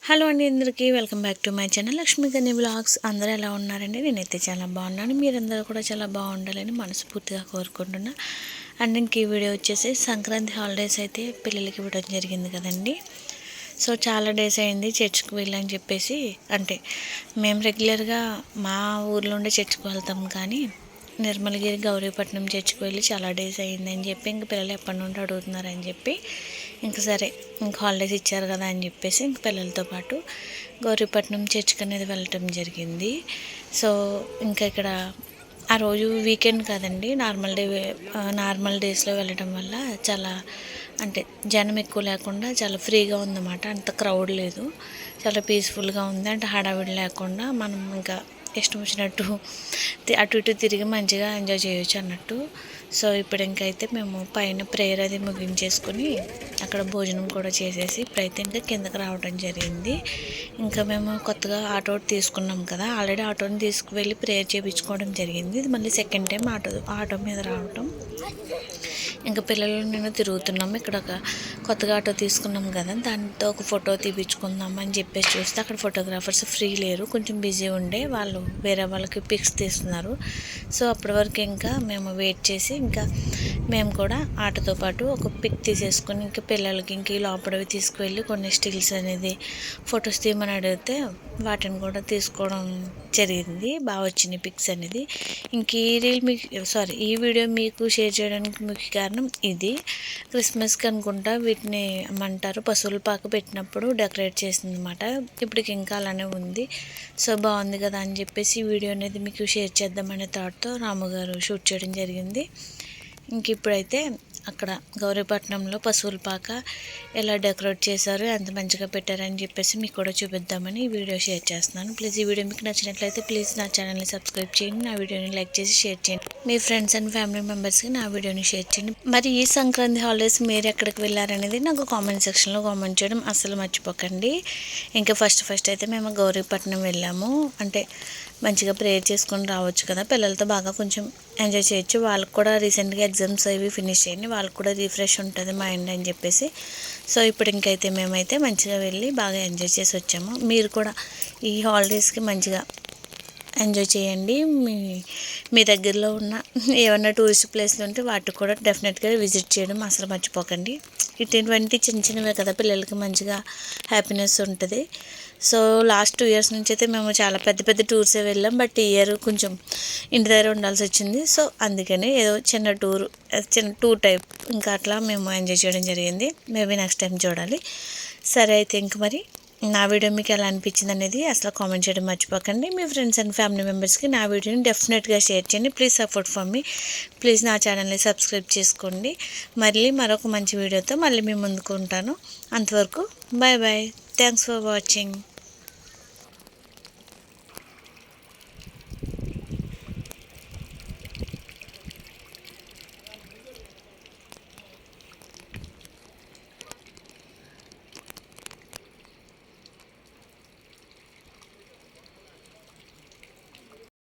Hello అండి, అందరికీ welcome back to my channel Lakshmi గని వ్లాగ్స్. అందరూ ఎలా ఉన్నారండి? నేనైతే చాలా బాగున్నాను. మీరందరూ కూడా చాలా బాగుండాలని మనస్ఫూర్తిగా కోరుకుంటున్నా. అండ్ ఇంక ఈ వీడియో వచ్చేసి సంక్రాంతి హాలిడేస్ అయితే పిల్లలకి ఇవ్వడం జరిగింది కదండి. సో చాలా డేస్ అయింది చర్చ్కి వెళ్ళని చెప్పేసి, అంటే మేము రెగ్యులర్గా మా ఊర్లో ఉండే చర్చ్కి వెళ్తాం, కానీ నిర్మలగిరి గౌరీపట్నం చర్చ్కి వెళ్ళి చాలా డేస్ అయిందని చెప్పి ఇంక పిల్లలు ఎప్పటి నుండి అడుగుతున్నారని చెప్పి ఇంక సరే ఇంక హాలిడేస్ ఇచ్చారు కదా అని చెప్పేసి ఇంక పిల్లలతో పాటు గౌరీపట్నం చర్చ్కి అనేది వెళ్ళటం జరిగింది. సో ఇంకా ఇక్కడ ఆ రోజు వీకెండ్ కదండి, నార్మల్ డేస్లో వెళ్ళడం వల్ల చాలా అంటే జనం ఎక్కువ లేకుండా చాలా ఫ్రీగా ఉందన్నమాట. అంత క్రౌడ్ లేదు, చాలా పీస్ఫుల్గా ఉంది. అంటే హడావిడి లేకుండా మనం ఇంకా ఇష్టం వచ్చినట్టు అటు ఇటు తిరిగి మంచిగా ఎంజాయ్ చేయొచ్చు అన్నట్టు. సో ఇప్పుడు ఇంకైతే మేము పైన ప్రేయర్ అది ముగించేసుకొని అక్కడ భోజనం కూడా చేసేసి ఇప్పుడైతే ఇంకా కిందకి రావడం జరిగింది. ఇంకా మేము కొత్తగా ఆటో తీసుకున్నాం కదా, ఆల్రెడీ ఆటోని తీసుకువెళ్ళి ప్రేయర్ చేయించుకోవడం జరిగింది. ఇది మళ్ళీ సెకండ్ టైం ఆటో మీద రావటం. ఇంకా పిల్లలు నేను తిరుగుతున్నాము. ఇక్కడ ఒక కొత్తగా ఆటో తీసుకున్నాం కదా, దాంతో ఒక ఫోటో తీపించుకుందాం అని చెప్పేసి చూస్తే అక్కడ ఫోటోగ్రాఫర్స్ ఫ్రీ లేరు, కొంచెం బిజీ ఉండే వాళ్ళు వేరే వాళ్ళకి పిక్స్ తీస్తున్నారు. సో అప్పటి వరకు ఇంకా మేము వెయిట్ చేసి ఇంకా మేము కూడా ఆటోతో పాటు ఒక పిక్ తీసేసుకొని ఇంకా పిల్లలకి ఇంక లోపలవి తీసుకువెళ్ళి కొన్ని స్టిల్స్ అనేది ఫొటోస్ తీయమని అడిగితే వాటిని కూడా తీసుకోవడం జరిగింది. బాగా వచ్చినాయి పిక్స్ అనేది. ఇంక ఈ వీడియో మీకు షేర్ చేయడానికి ముఖ్య కారణం ఇది. క్రిస్మస్కి అనుకుంటా వీటిని ఏమంటారు, పశువుల పాక పెట్టినప్పుడు డెకరేట్ చేసింది అనమాట. ఇప్పటికి ఇంకా అలానే ఉంది. సో బాగుంది కదా అని చెప్పేసి ఈ వీడియో అనేది మీకు షేర్ చేద్దామనే థాట్తో రాముగారు షూట్ చేయడం జరిగింది. ఇంక ఇప్పుడైతే అక్కడ గౌరీపట్నంలో పశువుల పాక ఎలా డెకరేట్ చేశారో ఎంత మంచిగా పెట్టారని చెప్పేసి మీకు కూడా చూపిద్దామని ఈ వీడియో షేర్ చేస్తున్నాను. ప్లీజ్ ఈ వీడియో మీకు నచ్చినట్లయితే ప్లీజ్ నా ఛానల్ని సబ్స్క్రైబ్ చేయండి, నా వీడియోని లైక్ చేసి షేర్ చేయండి, మీ ఫ్రెండ్స్ అండ్ ఫ్యామిలీ మెంబర్స్కి నా వీడియోని షేర్ చేయండి. మరి ఈ సంక్రాంతి హాలిడేస్ మీరు ఎక్కడికి వెళ్ళారనేది నాకు కామెంట్ సెక్షన్లో కామెంట్ చేయడం అస్సలు మర్చిపోకండి. ఇంకా ఫస్ట్ అయితే మేము గౌరీపట్నం వెళ్ళాము. అంటే మంచిగా ప్రేయర్ చేసుకొని రావచ్చు కదా, పిల్లలతో బాగా కొంచెం ఎంజాయ్ చేయొచ్చు. వాళ్ళకి కూడా రీసెంట్గా ఎగ్జామ్స్ అవి ఫినిష్ అయ్యి వాళ్ళకి కూడా రిఫ్రెష్ ఉంటుంది మైండ్ అని చెప్పేసి. సో ఇప్పుడు ఇంకైతే మేమైతే మంచిగా వెళ్ళి బాగా ఎంజాయ్ చేసి వచ్చాము. మీరు కూడా ఈ హాలిడేస్కి మంచిగా ఎంజాయ్ చేయండి. మీ దగ్గరలో ఉన్న ఏమన్నా టూరిస్ట్ ప్లేస్లు ఉంటే వాటికి కూడా డెఫినెట్గా విజిట్ చేయడం అసలు మర్చిపోకండి. ఇటువంటి చిన్నవే కదా పిల్లలకి మంచిగా హ్యాపీనెస్ ఉంటుంది. సో లాస్ట్ 2 years నుంచి అయితే మేము చాలా పెద్ద టూర్సే వెళ్ళాం, బట్ ఈ ఇయర్ కొంచెం ఇంటి దగ్గర ఉండాల్సి వచ్చింది. సో అందుకని ఏదో చిన్న టూర్ టైప్ ఇంకా అట్లా మేము ఎంజాయ్ చేయడం జరిగింది. మేబీ నెక్స్ట్ టైం చూడాలి. సరే అయితే ఇంక మరి నా వీడియో మీకు ఎలా అనిపించింది అనేది అసలు కామెంట్ చేయడం మర్చిపోకండి. మీ ఫ్రెండ్స్ అండ్ ఫ్యామిలీ మెంబర్స్కి నా వీడియోని డెఫినెట్గా షేర్ చేయండి. Please support for me. Please నా ఛానల్ని సబ్స్క్రైబ్ చేసుకోండి. మళ్ళీ మరొక మంచి వీడియోతో మళ్ళీ మీ ముందుకు ఉంటాను. అంతవరకు బాయ్. Thanks for watching.